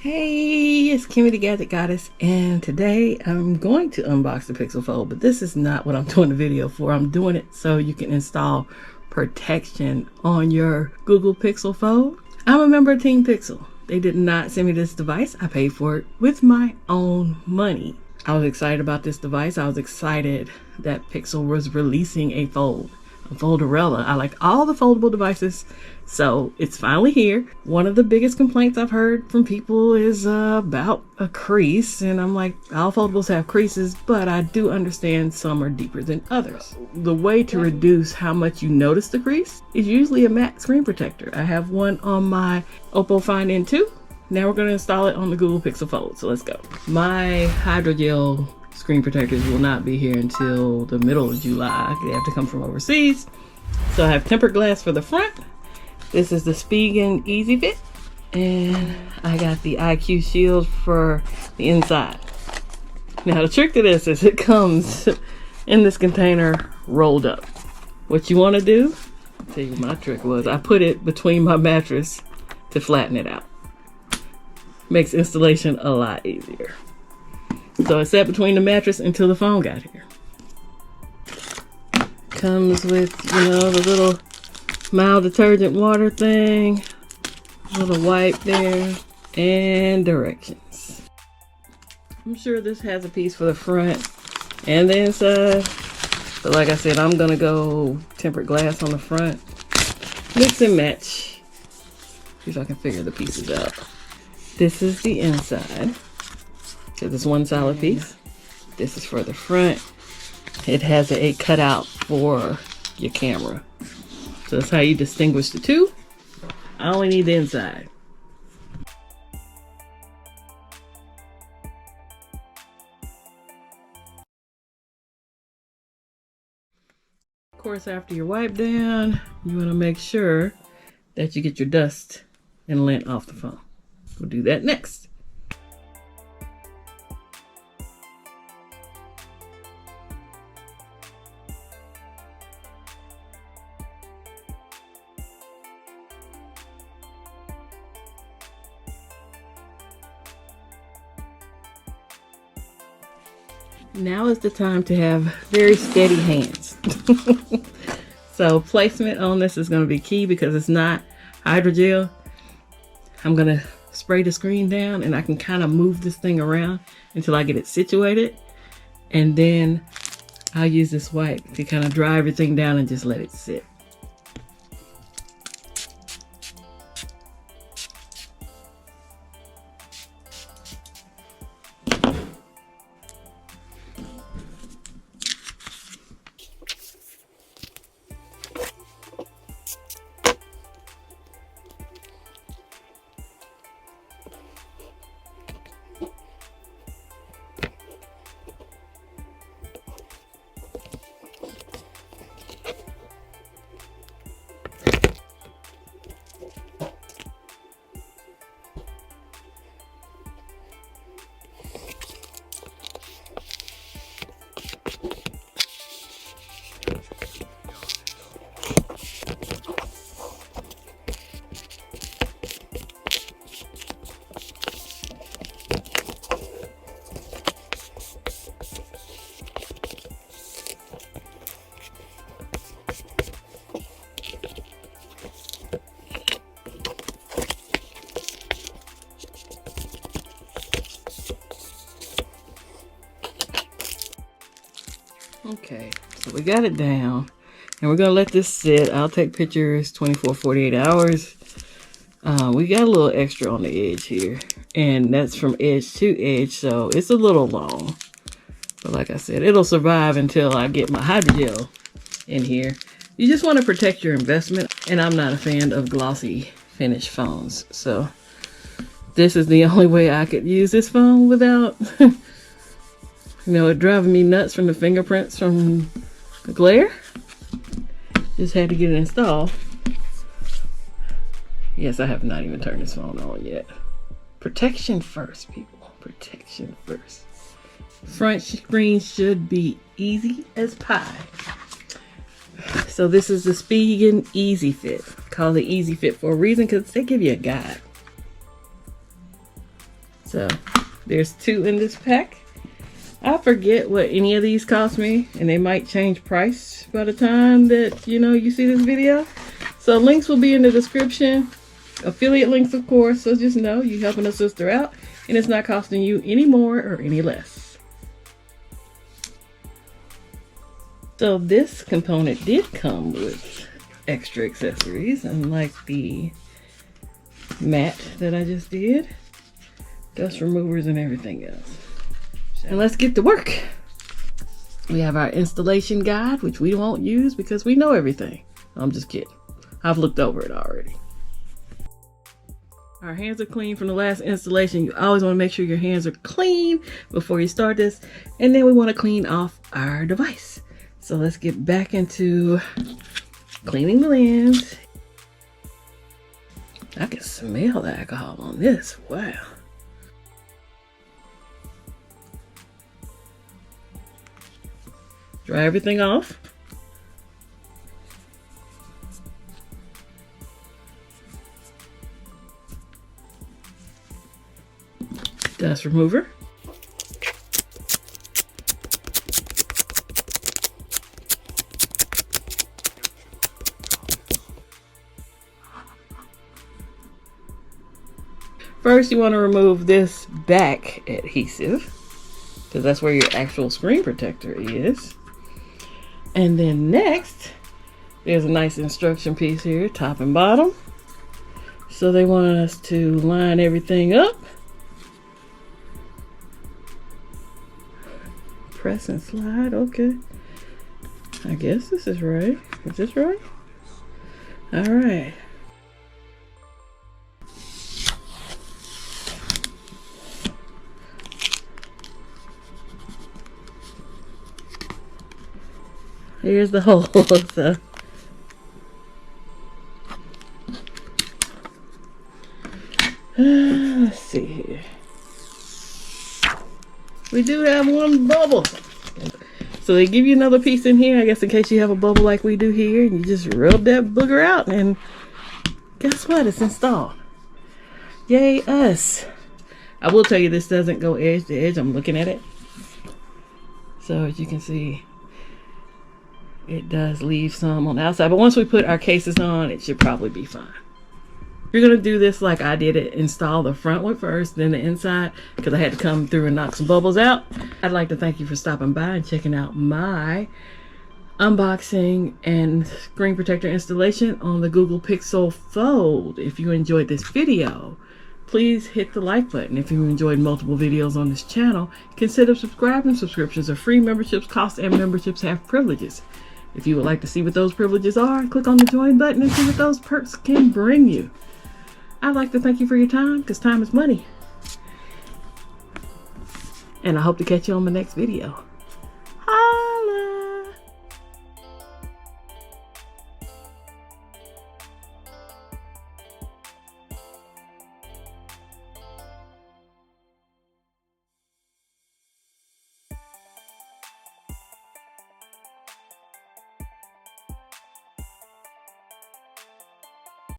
Hey, it's Kimmy the Gadget Goddess, and today I'm going to unbox the Pixel Fold, but this is not what I'm doing the video for. I'm doing it so you can install protection on your Google Pixel Fold. I'm a member of Team Pixel. They did not send me this device. I paid for it with my own money. I was excited about this device. I was excited that Pixel was releasing a fold. A Folderella. I like all the foldable devices, so it's finally here. One of the biggest complaints I've heard from people is about a crease, and I'm like, all foldables have creases, but I do understand some are deeper than others. The way to reduce how much you notice the crease is usually a matte screen protector. I have one on my Oppo Find N2. Now we're going to install it on the Google Pixel Fold, so let's go. My hydrogel screen protectors will not be here until the middle of July. They have to come from overseas. So I have tempered glass for the front. This is the Spigen EZ Fit. And I got the IQ shield for the inside. Now the trick to this is it comes in this container rolled up. What you want to do, I'll tell you what my trick was. I put it between my mattress to flatten it out. Makes installation a lot easier. So it sat between the mattress until the phone got here. Comes with, the little mild detergent water thing, little wipe there, and directions. I'm sure this has a piece for the front and the inside, but like I said, I'm gonna go tempered glass on the front. Mix and match. See if I can figure the pieces out. This is the inside. So this one solid piece. This is for the front. It has a cutout for your camera. So that's how you distinguish the two. I only need the inside. Of course, after your wipe down, you want to make sure that you get your dust and lint off the phone. We'll do that next. Now is the time to have very steady hands. So placement on this is going to be key because it's not hydrogel. I'm going to spray the screen down and I can kind of move this thing around until I get it situated. And then I'll use this wipe to kind of dry everything down and just let it sit. Okay, so we got it down and we're gonna let this sit. I'll take pictures 48 hours. We got a little extra on the edge here, and that's from edge to edge, so it's a little long. But like I said, it'll survive until I get my hydrogel in here. You just want to protect your investment, and I'm not a fan of glossy finish phones, so this is the only way I could use this phone without it driving me nuts from the fingerprints from the glare. Just had to get it installed. Yes, I have not even turned this phone on yet. Protection first, people. Protection first. Front screen should be easy as pie. So this is the Spigen EZ Fit. Call it EZ Fit for a reason, because they give you a guide. So there's 2 in this pack. I forget what any of these cost me, and they might change price by the time that you see this video. So links will be in the description. Affiliate links, of course, so just know you're helping a sister out and it's not costing you any more or any less. So this component did come with extra accessories, unlike the mat that I just did. Dust removers and everything else. And let's get to work. We have our installation guide, which we won't use because we know everything. I'm just kidding. I've looked over it already. Our hands are clean from the last installation. You always want to make sure your hands are clean before you start this. And then we want to clean off our device. So let's get back into cleaning the lens. I can smell the alcohol on this. Wow. Dry everything off. Dust remover. First, you want to remove this back adhesive because that's where your actual screen protector is. And then next, there's a nice instruction piece here, top and bottom. So they want us to line everything up. Press and slide, okay. I guess this is right. Is this right? All right. Here's the hole. So let's see here. We do have one bubble. So they give you another piece in here, I guess, in case you have a bubble like we do here. And you just rub that booger out and guess what? It's installed. Yay us. I will tell you this doesn't go edge to edge. I'm looking at it. So as you can see, it does leave some on the outside, but once we put our cases on, it should probably be fine. You're gonna do this like I did it, install the front one first, then the inside, because I had to come through and knock some bubbles out. I'd like to thank you for stopping by and checking out my unboxing and screen protector installation on the Google Pixel Fold. If you enjoyed this video, please hit the like button. If you enjoyed multiple videos on this channel, consider subscribing. Subscriptions are free, memberships cost, and memberships have privileges. If you would like to see what those privileges are, click on the join button and see what those perks can bring you. I'd like to thank you for your time, because time is money. And I hope to catch you on the next video.